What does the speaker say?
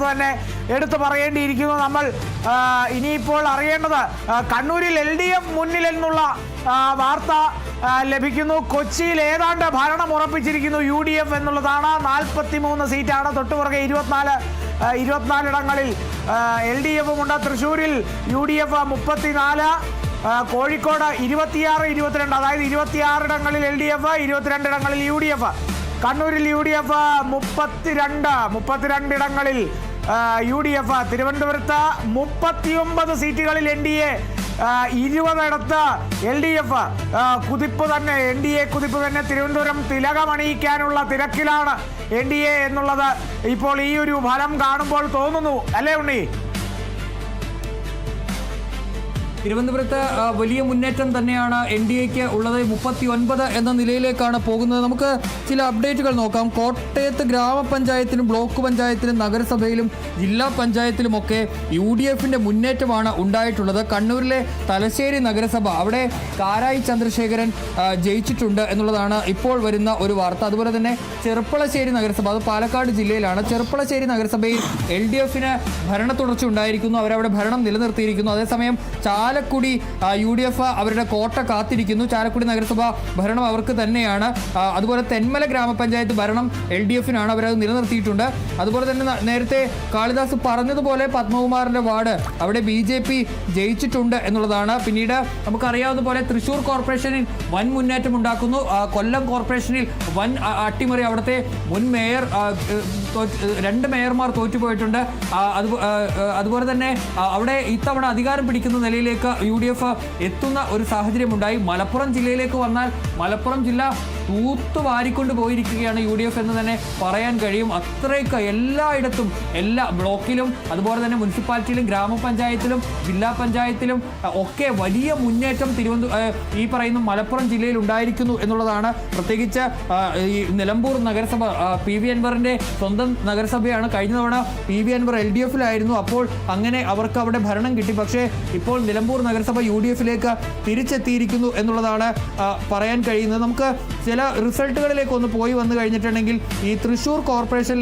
തന്നെ എടുത്തു പറയേണ്ടിയിരിക്കുന്നു. നമ്മൾ ഇനിയിപ്പോൾ അറിയേണ്ടത് കണ്ണൂരിൽ LDF മുന്നിൽ എന്നുള്ള വാർത്ത ലഭിക്കുന്നു. കൊച്ചിയിൽ ഏതാണ്ട് ഭരണം ഉറപ്പിച്ചിരിക്കുന്നു UDF എന്നുള്ളതാണ്. 43 സീറ്റാണ്. തൊട്ടുപുറകെ 24 ഇടങ്ങളിൽ LDF ഉണ്ട്. തൃശ്ശൂരിൽ UDF 34, കോഴിക്കോട് 26, 22, അതായത് 26 ഇടങ്ങളിൽ LDF, 22 ഇടങ്ങളിൽ UDF. കണ്ണൂരിൽ UDF 32 ഇടങ്ങളിൽ UDF. തിരുവനന്തപുരത്ത് 39 സീറ്റുകളിൽ NDA, 20 ഇടത്ത് LDF. കുതിപ്പ് തന്നെ, NDA കുതിപ്പ് തന്നെ. തിരുവനന്തപുരം തിലകമണിയിക്കാനുള്ള തിരക്കിലാണ് NDA എന്നുള്ളത് ഇപ്പോൾ ഈ ഒരു ഫലം കാണുമ്പോൾ തോന്നുന്നു, അല്ലേ ഉണ്ണി? തിരുവനന്തപുരത്ത് വലിയ മുന്നേറ്റം തന്നെയാണ് NDAക്ക് ഉള്ളത്. 39 എന്ന നിലയിലേക്കാണ് പോകുന്നത്. നമുക്ക് ചില അപ്ഡേറ്റുകൾ നോക്കാം. കോട്ടയത്ത് ഗ്രാമപഞ്ചായത്തിലും ബ്ലോക്ക് പഞ്ചായത്തിലും നഗരസഭയിലും ജില്ലാ പഞ്ചായത്തിലുമൊക്കെ UDFന്റെ മുന്നേറ്റമാണ് ഉണ്ടായിട്ടുള്ളത്. കണ്ണൂരിലെ തലശ്ശേരി നഗരസഭ, അവിടെ കാരായി ചന്ദ്രശേഖരൻ ജയിച്ചിട്ടുണ്ട് എന്നുള്ളതാണ് ഇപ്പോൾ വരുന്ന ഒരു വാർത്ത. അതുപോലെ തന്നെ ചെർപ്പളശ്ശേരി നഗരസഭ, അത് പാലക്കാട് ജില്ലയിലാണ്. ചെർപ്പളശ്ശേരി നഗരസഭയിൽ LDFന് ഭരണ തുടർച്ച ഉണ്ടായിരിക്കുന്നു. അവരവിടെ ഭരണം നിലനിർത്തിയിരിക്കുന്നു. അതേസമയം ചാലക്കുടി UDF അവരുടെ കോട്ട കാത്തിരിക്കുന്നു. ചാലക്കുടി നഗരസഭ ഭരണം അവർക്ക് തന്നെയാണ്. അതുപോലെ തെന്മല ഗ്രാമപഞ്ചായത്ത് ഭരണം LDFനാണ്, അവരത് നിലനിർത്തിയിട്ടുണ്ട്. അതുപോലെ തന്നെ നേരത്തെ കാളിദാസ് പറഞ്ഞതുപോലെ പത്മകുമാറിന്റെ വാർഡ് അവിടെ BJP ജയിച്ചിട്ടുണ്ട് എന്നുള്ളതാണ്. പിന്നീട് നമുക്കറിയാവുന്ന പോലെ തൃശ്ശൂർ കോർപ്പറേഷനിൽ വൻ മുന്നേറ്റം ഉണ്ടാക്കുന്നു. കൊല്ലം കോർപ്പറേഷനിൽ വൻ അട്ടിമറി. അവിടുത്തെ മുൻ മേയർ, 2 മേയർമാർ തോറ്റുപോയിട്ടുണ്ട്. അതുപോലെ തന്നെ അവിടെ ഇത്തവണ അധികാരം പിടിക്കുന്ന നിലയിലേക്ക് UDF എത്തുന്ന ഒരു സാഹചര്യമുണ്ടായി. മലപ്പുറം ജില്ലയിലേക്ക് വന്നാൽ മലപ്പുറം ജില്ല തൂത്തുവാരിക്കൊണ്ട് പോയിരിക്കുകയാണ് UDF എന്ന് തന്നെ പറയാൻ കഴിയും. അത്രയ്ക്ക് എല്ലായിടത്തും, എല്ലാ ബ്ലോക്കിലും അതുപോലെ തന്നെ മുനിസിപ്പാലിറ്റിയിലും ഗ്രാമപഞ്ചായത്തിലും ജില്ലാ പഞ്ചായത്തിലും ഒക്കെ വലിയ മുന്നേറ്റം ഈ പറയുന്ന മലപ്പുറം ജില്ലയിൽ ഉണ്ടായിരിക്കുന്നു എന്നുള്ളതാണ്. പ്രത്യേകിച്ച് ഈ നിലമ്പൂർ നഗരസഭ PV അൻവറിന്റെ സ്വന്തം നഗരസഭയാണ്. കഴിഞ്ഞ തവണ PV അൻവർ LDFലായിരുന്നു. അപ്പോൾ അങ്ങനെ അവർക്ക് അവിടെ ഭരണം കിട്ടി. പക്ഷേ ഇപ്പോൾ നിലമ്പൂർ നഗരസഭ UDFലേക്ക് തിരിച്ചെത്തിയിരിക്കുന്നു എന്നുള്ളതാണ് പറയാൻ കഴിയുന്നത്. നമുക്ക് ചില റിസൾട്ടുകളിലേക്ക് ഒന്ന് പോയി വന്നു കഴിഞ്ഞിട്ടുണ്ടെങ്കിൽ ഈ തൃശ്ശൂർ കോർപ്പറേഷനിലേക്ക്